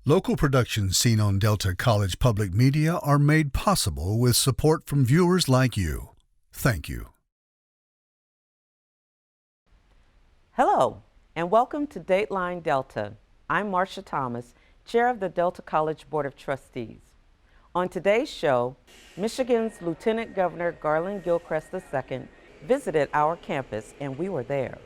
Local productions seen on Delta College Public Media are made possible with support from viewers like you. Thank you. Hello, and welcome to Dateline Delta. I'm Marcia Thomas, Chair of the Delta College Board of Trustees. On today's show, Michigan's Lieutenant Governor Garlin Gilchrist II visited our campus, and we were there.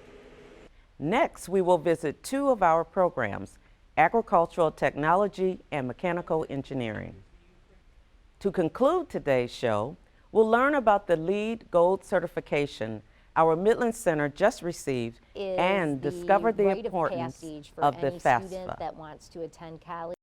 Next, we will visit two of our programs, Agricultural Technology and Mechanical Engineering. To conclude today's show, we'll learn about the LEED Gold certification our Midland Center just received and discover the importance of the FAFSA. That wants to attend college.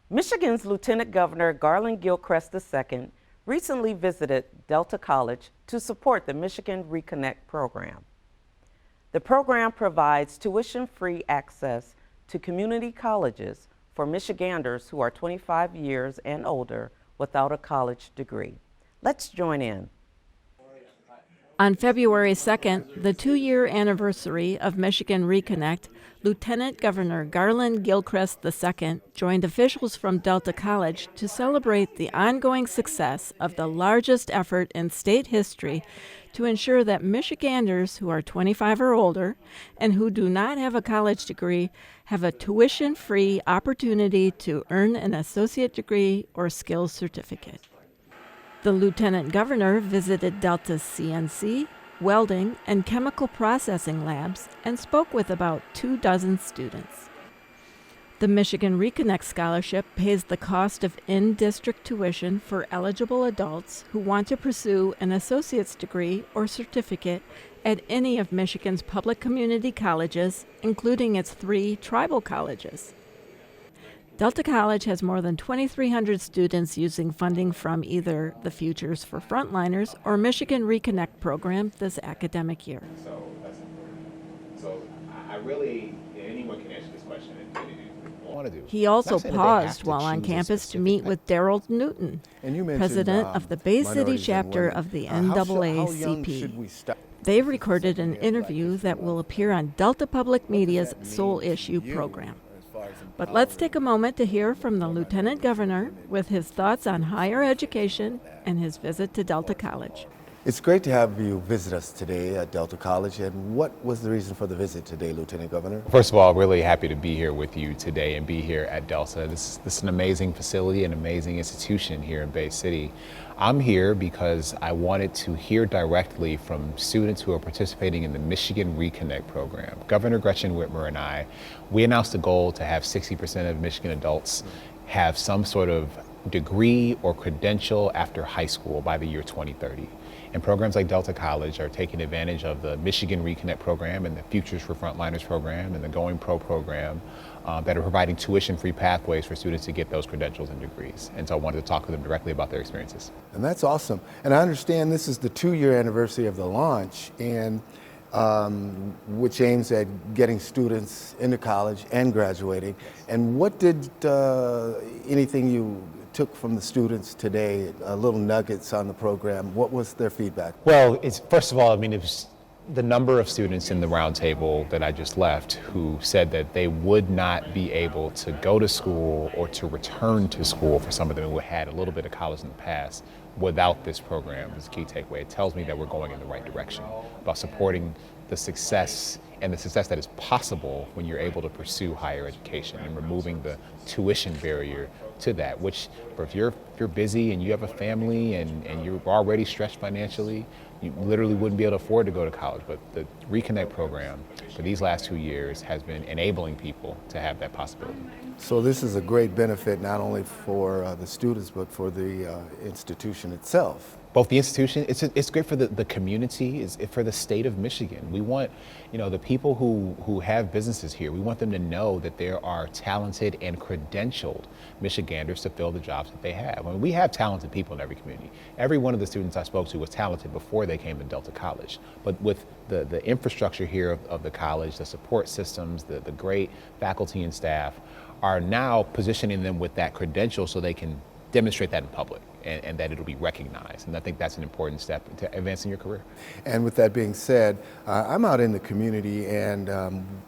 Michigan's Lieutenant Governor Garlin Gilchrist II recently visited Delta College to support the Michigan Reconnect program. The program provides tuition-free access to community colleges for Michiganders who are 25 years and older without a college degree. Let's join in. On February 2nd, the two-year anniversary of Michigan Reconnect, Lieutenant Governor Garlin Gilchrist II joined officials from Delta College to celebrate the ongoing success of the largest effort in state history to ensure that Michiganders who are 25 or older and who do not have a college degree have a tuition-free opportunity to earn an associate degree or skills certificate. The Lieutenant Governor visited Delta's CNC, welding, and chemical processing labs and spoke with about 24 students. The Michigan Reconnect Scholarship pays the cost of in-district tuition for eligible adults who want to pursue an associate's degree or certificate at any of Michigan's public community colleges, including its 3 tribal colleges. Delta College has more than 2,300 students using funding from either the Futures for Frontliners or Michigan Reconnect program this academic year. So that's important. So I really, anyone can answer this question. He also paused while on campus to meet with Daryl Newton, president of the Bay City chapter of the NAACP. They recorded an interview that will appear on Delta Public Media's Soul Issue program. But let's take a moment to hear from the Lieutenant Governor with his thoughts on higher education and his visit to Delta College. It's great to have you visit us today at Delta College. And what was the reason for the visit today, Lieutenant Governor? First of all, really happy to be here with you today and be here at Delta. This is an amazing facility, an amazing institution here in Bay City. I'm here because I wanted to hear directly from students who are participating in the Michigan Reconnect program. Governor Gretchen Whitmer and I, we announced a goal to have 60% of Michigan adults have some sort of degree or credential after high school by the year 2030. And programs like Delta College are taking advantage of the Michigan Reconnect program and the Futures for Frontliners program and the Going Pro program that are providing tuition-free pathways for students to get those credentials and degrees. And so I wanted to talk to them directly about their experiences. And that's awesome. And I understand this is the 2-year anniversary of the launch, and which aims at getting students into college and graduating. And what did anything you took from the students today, little nuggets on the program, what was their feedback? Well, first of all, it was the number of students in the roundtable that I just left who said that they would not be able to go to school or to return to school, for some of them who had a little bit of college in the past, without this program is a key takeaway. It tells me that we're going in the right direction about supporting the success and the success that is possible when you're able to pursue higher education and removing the tuition barrier to that, which if you're busy and you have a family and you're already stretched financially, you literally wouldn't be able to afford to go to college. But the Reconnect program for these last 2 years has been enabling people to have that possibility. So this is a great benefit not only for the students but for the institution itself. both the institution, it's great for the community, it's for the state of Michigan. We want, the people who have businesses here, we want them to know that there are talented and credentialed Michiganders to fill the jobs that they have. I mean, we have talented people in every community. Every one of the students I spoke to was talented before they came to Delta College. But with the infrastructure here of the college, the support systems, the great faculty and staff are now positioning them with that credential so they can demonstrate that in public and that it'll be recognized. And I think that's an important step to advancing your career. And with that being said, I'm out in the community, and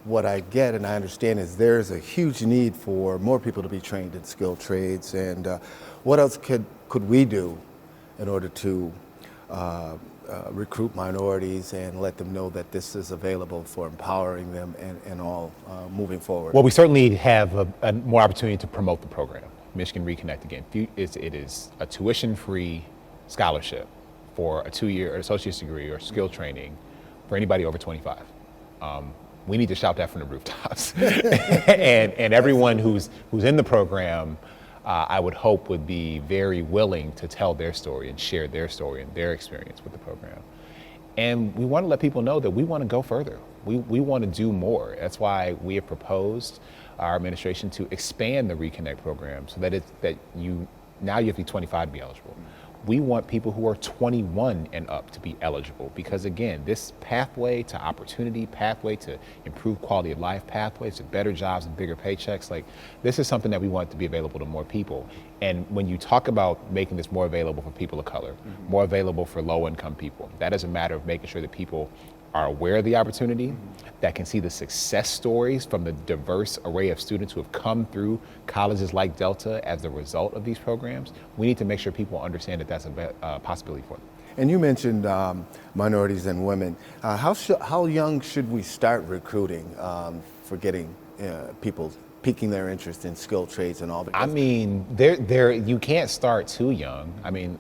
what I get and I understand is there's a huge need for more people to be trained in skilled trades. And what else could we do in order to recruit minorities and let them know that this is available for empowering them and all moving forward? Well, we certainly have a more opportunity to promote the program. Michigan Reconnect, again, it is a tuition-free scholarship for a 2-year associate's degree or skill training for anybody over 25. We need to shout that from the rooftops. and everyone who's in the program, I would hope would be very willing to tell their story and share their story and their experience with the program. And we want to let people know that we want to go further. We want to do more. That's why we have proposed our administration to expand the Reconnect program so that you have to be 25 to be eligible. We want people who are 21 and up to be eligible because, again, this pathway to opportunity, pathway to improved quality of life, pathways to better jobs and bigger paychecks, this is something that we want to be available to more people. And when you talk about making this more available for people of color, more available for low-income people, that is a matter of making sure that people are aware of the opportunity, that can see the success stories from the diverse array of students who have come through colleges like Delta as a result of these programs. We need to make sure people understand that that's a possibility for them. And you mentioned minorities and women. How young should we start recruiting for getting people piquing their interest in skilled trades and all that? I mean, you can't start too young. I mean,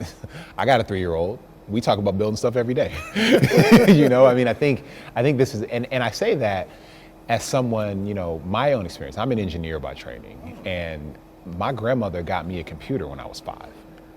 I got a 3-year-old. We talk about building stuff every day. I mean, I think this is, and I say that as someone, my own experience. I'm an engineer by training, and my grandmother got me a computer when I was 5,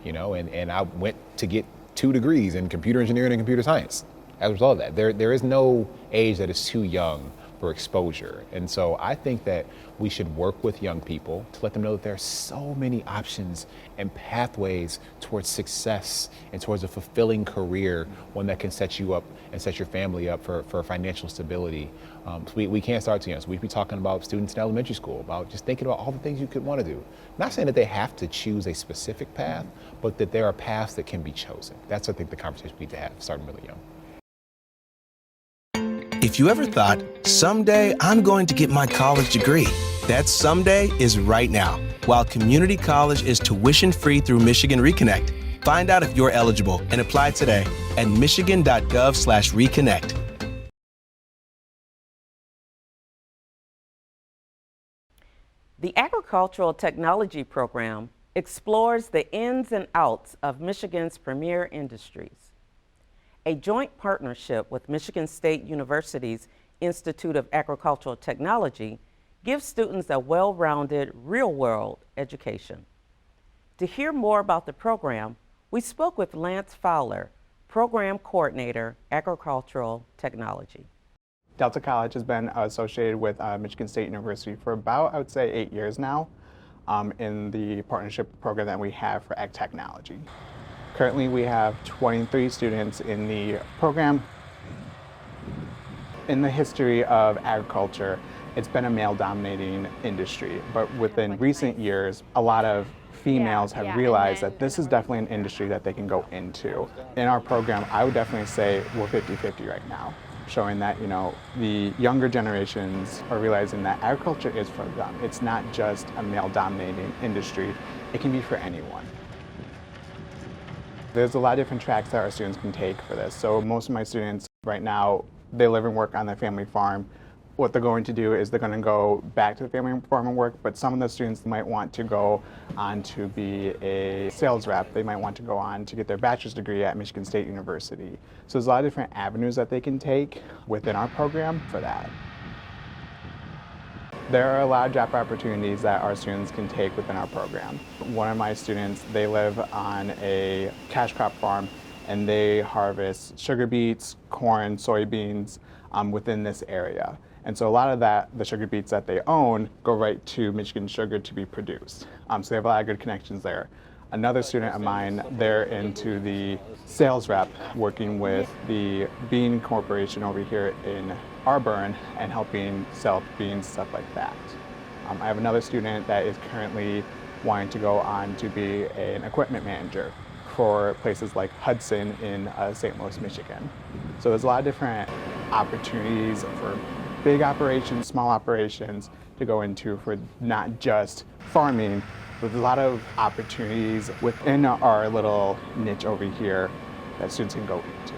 and I went to get 2 degrees in computer engineering and computer science as a result of that. There is no age that is too young for exposure. And so I think that we should work with young people to let them know that there are so many options and pathways towards success and towards a fulfilling career, one that can set you up and set your family up for financial stability. So we can't start too young. So we'd be talking about students in elementary school, about just thinking about all the things you could want to do. Not saying that they have to choose a specific path, but that there are paths that can be chosen. That's, I think, the conversation we need to have starting really young. If you ever thought, someday I'm going to get my college degree, that someday is right now. While community college is tuition-free through Michigan Reconnect, find out if you're eligible and apply today at michigan.gov/reconnect. The Agricultural Technology Program explores the ins and outs of Michigan's premier industries. A joint partnership with Michigan State University's Institute of Agricultural Technology gives students a well-rounded, real-world education. To hear more about the program, we spoke with Lance Fowler, Program Coordinator, Agricultural Technology. Delta College has been associated with Michigan State University for about, I would say, 8 years now in the partnership program that we have for ag technology. Currently, we have 23 students in the program. In the history of agriculture, it's been a male-dominating industry, but within recent years, a lot of females have realized that this is definitely an industry that they can go into. In our program, I would definitely say we're 50-50 right now, showing that, the younger generations are realizing that agriculture is for them. It's not just a male-dominating industry. It can be for anyone. There's a lot of different tracks that our students can take for this. So most of my students right now, they live and work on their family farm. What they're going to do is they're going to go back to the family farm and work, but some of the students might want to go on to be a sales rep. They might want to go on to get their bachelor's degree at Michigan State University. So there's a lot of different avenues that they can take within our program for that. There are a lot of job opportunities that our students can take within our program. One of my students, they live on a cash crop farm, and they harvest sugar beets, corn, soybeans within this area. And so a lot of the sugar beets that they own go right to Michigan Sugar to be produced. So they have a lot of good connections there. Another student of mine, they're into the sales rep, working with the bean corporation over here in Auburn and helping sell beans, stuff like that. I have another student that is currently wanting to go on to be an equipment manager for places like Hudson in St. Louis, Michigan. So there's a lot of different opportunities for big operations, small operations to go into for not just farming, but there's a lot of opportunities within our little niche over here that students can go into.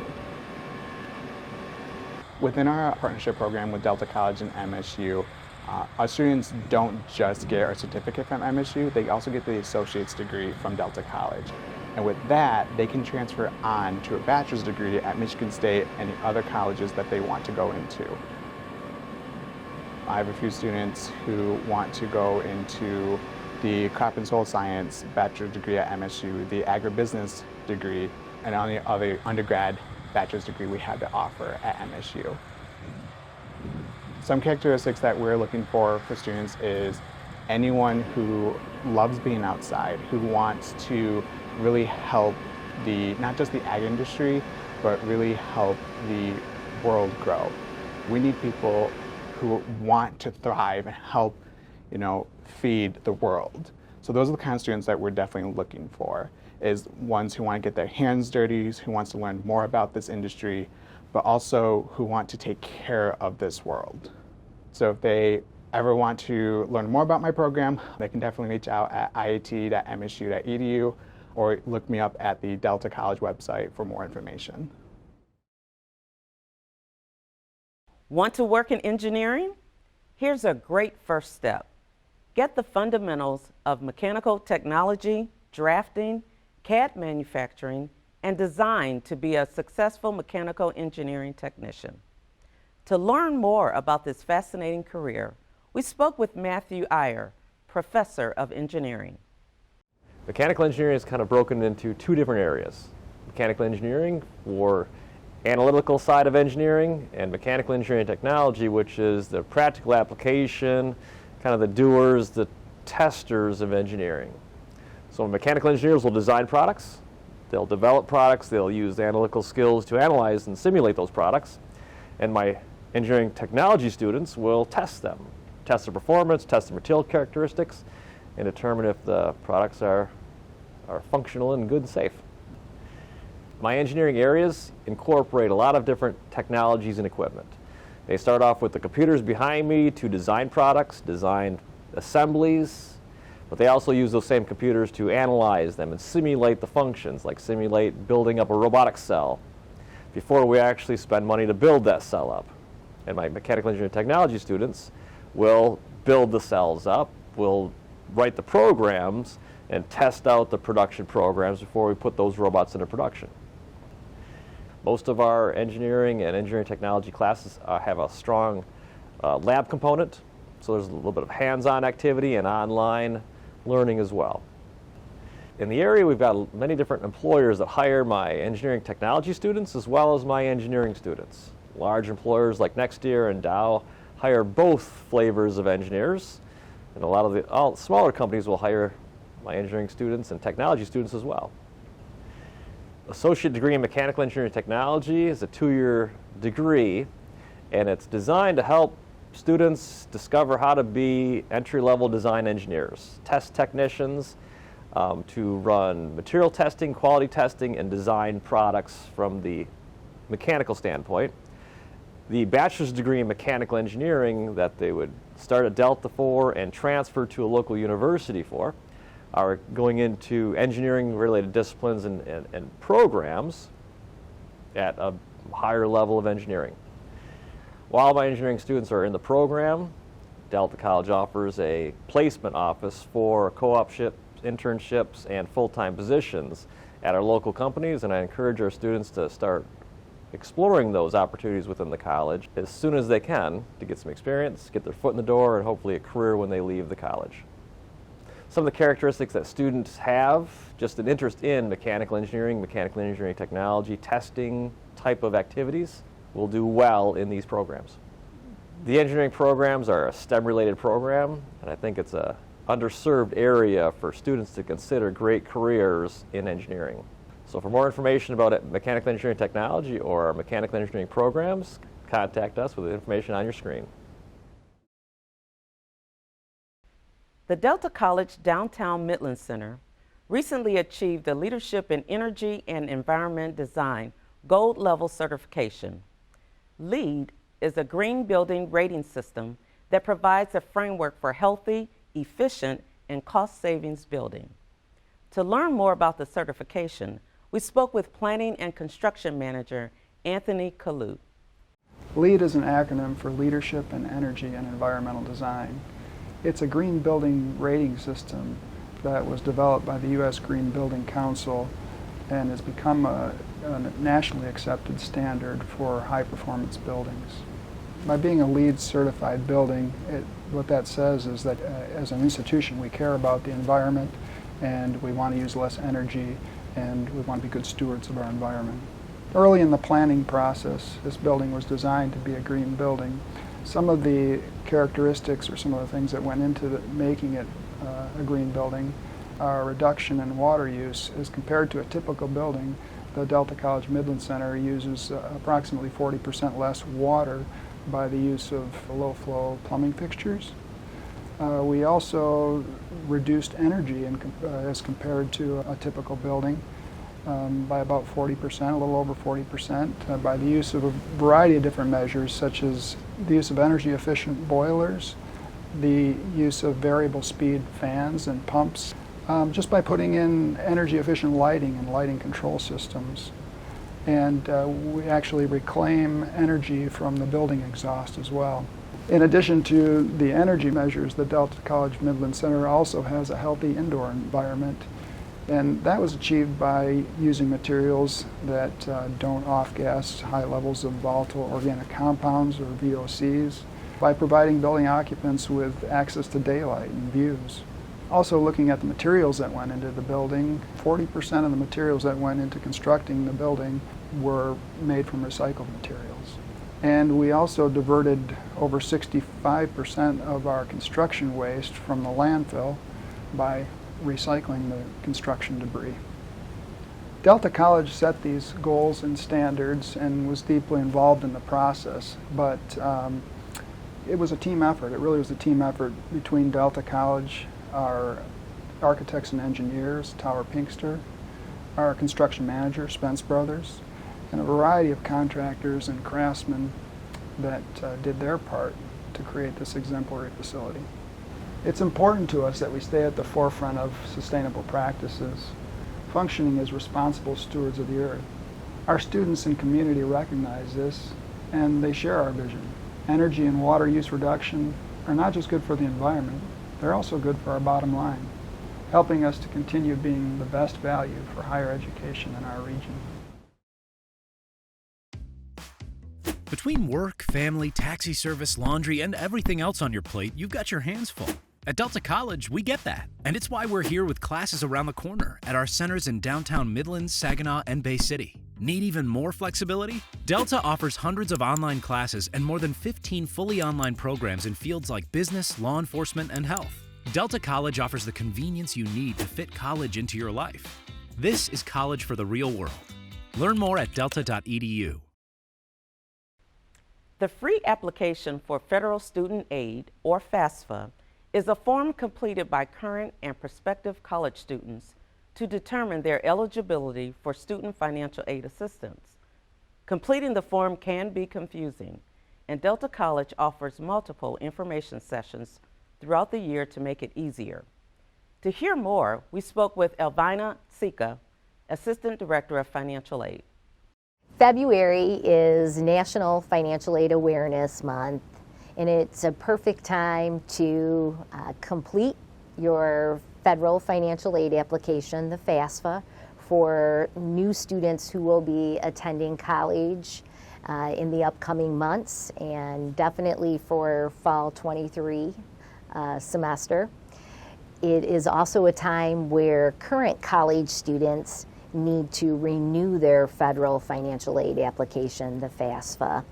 Within our partnership program with Delta College and MSU, our students don't just get our certificate from MSU, they also get the associate's degree from Delta College. And with that, they can transfer on to a bachelor's degree at Michigan State and the other colleges that they want to go into. I have a few students who want to go into the crop and soil science bachelor's degree at MSU, the agribusiness degree, and on the other undergrad bachelor's degree we have to offer at MSU. Some characteristics that we're looking for students is anyone who loves being outside, who wants to really help not just the ag industry, but really help the world grow. We need people who want to thrive and help, feed the world. So those are the kind of students that we're definitely looking for, is ones who want to get their hands dirty, who wants to learn more about this industry, but also who want to take care of this world. So if they ever want to learn more about my program, they can definitely reach out at iat.msu.edu or look me up at the Delta College website for more information. Want to work in engineering? Here's a great first step. Get the fundamentals of mechanical technology, drafting, CAD manufacturing, and design to be a successful mechanical engineering technician. To learn more about this fascinating career, we spoke with Matthew Iyer, professor of engineering. Mechanical engineering is kind of broken into two different areas. Mechanical engineering for analytical side of engineering, and mechanical engineering technology, which is the practical application, kind of the doers, the testers of engineering. So mechanical engineers will design products, they'll develop products, they'll use analytical skills to analyze and simulate those products, and my engineering technology students will test them, test the performance, test the material characteristics, and determine if the products are functional and good and safe. My engineering areas incorporate a lot of different technologies and equipment. They start off with the computers behind me to design products, design assemblies, but they also use those same computers to analyze them and simulate the functions, like simulate building up a robotic cell before we actually spend money to build that cell up. And my mechanical engineering technology students will build the cells up, will write the programs, and test out the production programs before we put those robots into production. Most of our engineering and engineering technology classes have a strong lab component, so there's a little bit of hands-on activity and online learning as well. In the area, we've got many different employers that hire my engineering technology students as well as my engineering students. Large employers like Nextier and Dow hire both flavors of engineers, and a lot of the smaller companies will hire my engineering students and technology students as well. Associate degree in Mechanical Engineering Technology is a 2-year degree, and it's designed to help students discover how to be entry-level design engineers, test technicians, to run material testing, quality testing, and design products from the mechanical standpoint. The bachelor's degree in mechanical engineering that they would start at Delta for and transfer to a local university for are going into engineering-related disciplines and programs at a higher level of engineering. While my engineering students are in the program, Delta College offers a placement office for co-opships, internships, and full-time positions at our local companies, and I encourage our students to start exploring those opportunities within the college as soon as they can to get some experience, get their foot in the door, and hopefully a career when they leave the college. Some of the characteristics that students have, just an interest in mechanical engineering technology, testing type of activities, will do well in these programs. The engineering programs are a STEM-related program, and I think it's a underserved area for students to consider great careers in engineering. So for more information about mechanical engineering technology or our mechanical engineering programs, contact us with the information on your screen. The Delta College Downtown Midland Center recently achieved the Leadership in Energy and Environment Design Gold Level certification. LEED is a green building rating system that provides a framework for healthy, efficient, and cost savings building. To learn more about the certification, we spoke with Planning and Construction Manager Anthony Kalut. LEED is an acronym for Leadership in Energy and Environmental Design. It's a green building rating system that was developed by the U.S. Green Building Council and has become a nationally accepted standard for high-performance buildings. By being a LEED certified building, what that says is that as an institution we care about the environment and we want to use less energy and we want to be good stewards of our environment. Early in the planning process, this building was designed to be a green building. Some of the characteristics or some of the things that went into making it a green building are a reduction in water use. As compared to a typical building, the Delta College Midland Center uses approximately 40% less water by the use of low-flow plumbing fixtures. We also reduced energy as compared to a typical building by about 40%, a little over 40%, by the use of a variety of different measures, such as the use of energy-efficient boilers, the use of variable speed fans and pumps, just by putting in energy-efficient lighting and lighting control systems. And we actually reclaim energy from the building exhaust as well. In addition to the energy measures, the Delta College Midland Center also has a healthy indoor environment. And that was achieved by using materials that don't off-gas high levels of volatile organic compounds or VOCs, by providing building occupants with access to daylight and views. Also looking at the materials that went into the building, 40% of the materials that went into constructing the building were made from recycled materials. And we also diverted over 65% of our construction waste from the landfill by recycling the construction debris. Delta College set these goals and standards and was deeply involved in the process, but it was a team effort. It really was a team effort between Delta College, our architects and engineers, Tower Pinkster, our construction manager, Spence Brothers, and a variety of contractors and craftsmen that did their part to create this exemplary facility. It's important to us that we stay at the forefront of sustainable practices, functioning as responsible stewards of the earth. Our students and community recognize this, and they share our vision. Energy and water use reduction are not just good for the environment, they're also good for our bottom line, helping us to continue being the best value for higher education in our region. Between work, family, taxi service, laundry, and everything else on your plate, you've got your hands full. At Delta College, we get that. And it's why we're here with classes around the corner at our centers in downtown Midland, Saginaw, and Bay City. Need even more flexibility? Delta offers hundreds of online classes and more than 15 fully online programs in fields like business, law enforcement, and health. Delta College offers the convenience you need to fit college into your life. This is college for the real world. Learn more at delta.edu. The free application for federal student aid, or FAFSA, is a form completed by current and prospective college students to determine their eligibility for student financial aid assistance. Completing the form can be confusing, and Delta College offers multiple information sessions throughout the year to make it easier. To hear more, we spoke with Elvina Sika, Assistant Director of Financial Aid. February is National Financial Aid Awareness Month, and it's a perfect time to complete your federal financial aid application, the FAFSA, for new students who will be attending college in the upcoming months, and definitely for fall 23 semester. It is also a time where current college students need to renew their federal financial aid application, the FAFSA.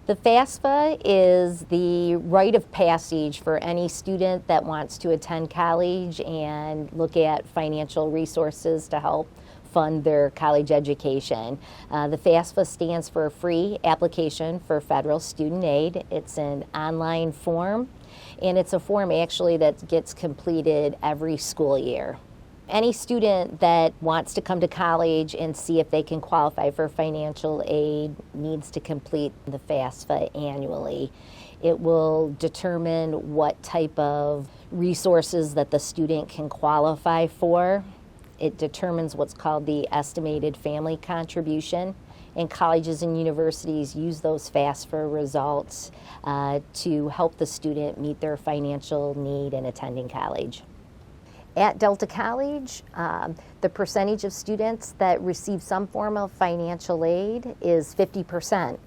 The FAFSA is the rite of passage for any student that wants to attend college and look at financial resources to help fund their college education. The FAFSA stands for Free Application for Federal Student Aid. It's an online form, and it's a form actually that gets completed every school year. Any student that wants to come to college and see if they can qualify for financial aid needs to complete the FAFSA annually. It will determine what type of resources that the student can qualify for. It determines what's called the estimated family contribution, and colleges and universities use those FAFSA results to help the student meet their financial need in attending college. At Delta College, the percentage of students that receive some form of financial aid is 50%.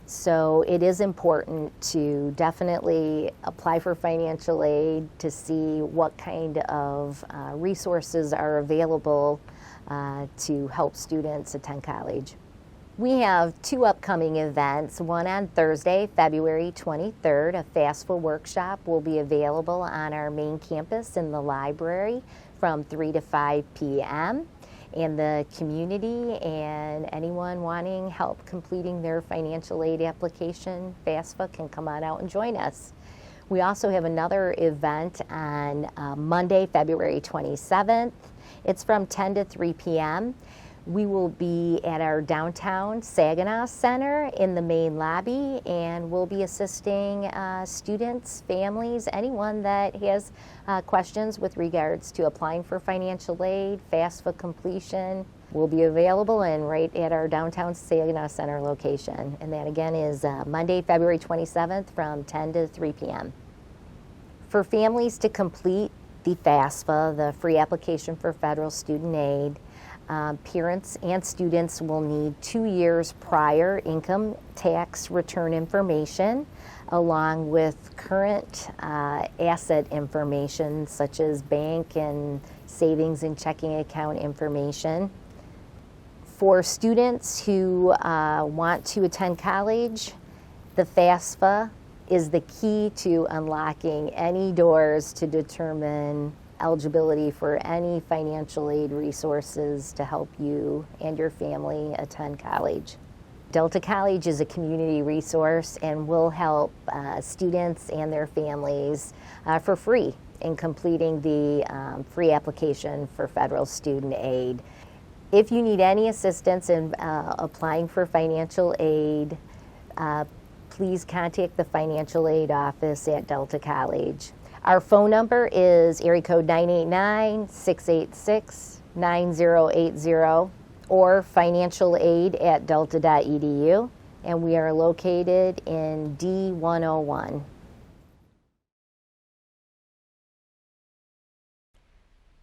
So it is important to definitely apply for financial aid to see what kind of resources are available to help students attend college. We have two upcoming events, one on Thursday, February 23rd. A FAFSA workshop will be available on our main campus in the library from 3 to 5 p.m. And the community and anyone wanting help completing their financial aid application, FAFSA, can come on out and join us. We also have another event on Monday, February 27th. It's from 10 to 3 p.m. We will be at our downtown Saginaw Center in the main lobby, and we'll be assisting students, families, anyone that has questions with regards to applying for financial aid, FAFSA completion. Will be available and right at our downtown Saginaw Center location. And that again is Monday, February 27th from 10 to 3 p.m. For families to complete the FAFSA, the free application for federal student aid, parents and students will need 2 years prior income tax return information, along with current asset information such as bank and savings and checking account information. For students who want to attend college, the FAFSA is the key to unlocking any doors to determine eligibility for any financial aid resources to help you and your family attend college. Delta College is a community resource and will help students and their families for free in completing the free application for federal student aid. If you need any assistance in applying for financial aid, please contact the financial aid office at Delta College. Our phone number is area code 989-686-9080 or financialaid@delta.edu, and we are located in D101.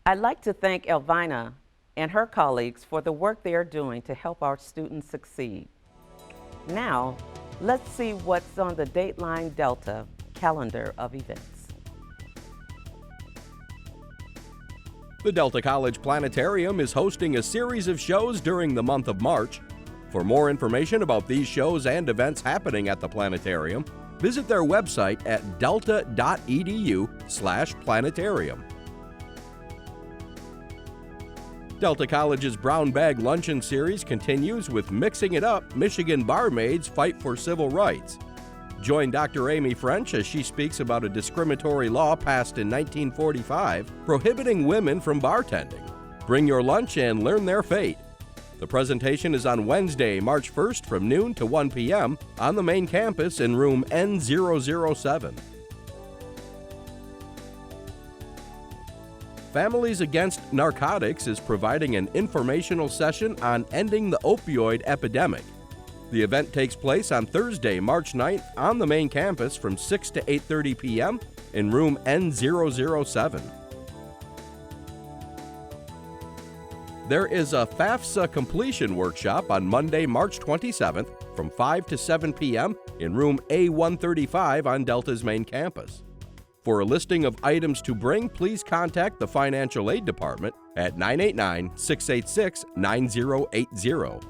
I'd like to thank Elvina and her colleagues for the work they are doing to help our students succeed. Now, let's see what's on the Dateline Delta calendar of events. The Delta College Planetarium is hosting a series of shows during the month of March. For more information about these shows and events happening at the planetarium, visit their website at delta.edu/planetarium. Delta College's Brown Bag Luncheon Series continues with Mixing It Up, Michigan Barmaids Fight for Civil Rights. Join Dr. Amy French as she speaks about a discriminatory law passed in 1945 prohibiting women from bartending. Bring your lunch and learn their fate. The presentation is on Wednesday, March 1st from noon to 1 p.m. on the main campus in room N007. Families Against Narcotics is providing an informational session on ending the opioid epidemic. The event takes place on Thursday, March 9th on the main campus from 6 to 8:30 p.m. in room N007. There is a FAFSA completion workshop on Monday, March 27th from 5 to 7 p.m. in room A135 on Delta's main campus. For a listing of items to bring, please contact the Financial Aid Department at 989-686-9080.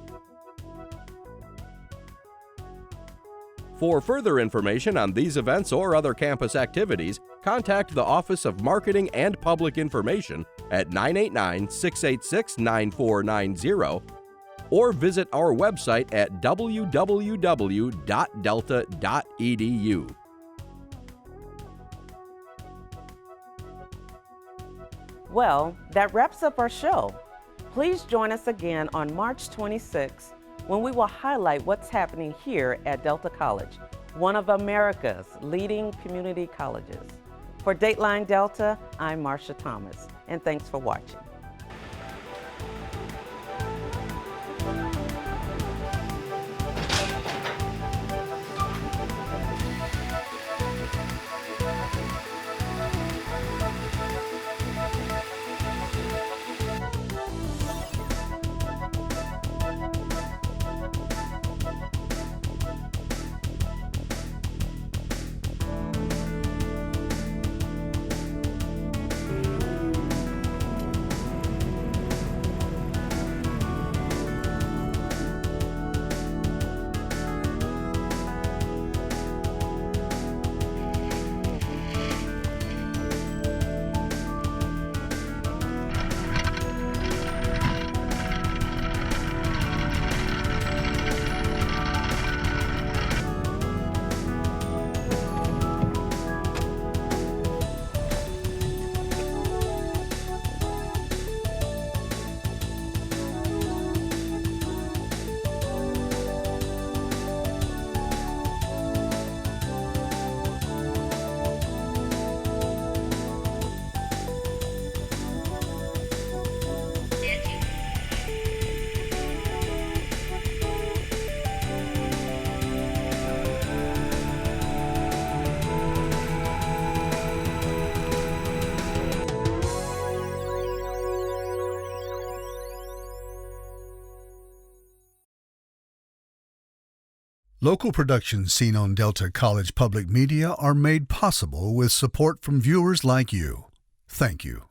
For further information on these events or other campus activities, contact the Office of Marketing and Public Information at 989-686-9490 or visit our website at www.delta.edu. Well, that wraps up our show. Please join us again on March 26th when we will highlight what's happening here at Delta College, one of America's leading community colleges. For Dateline Delta, I'm Marsha Thomas, and thanks for watching. Local productions seen on Delta College Public Media are made possible with support from viewers like you. Thank you.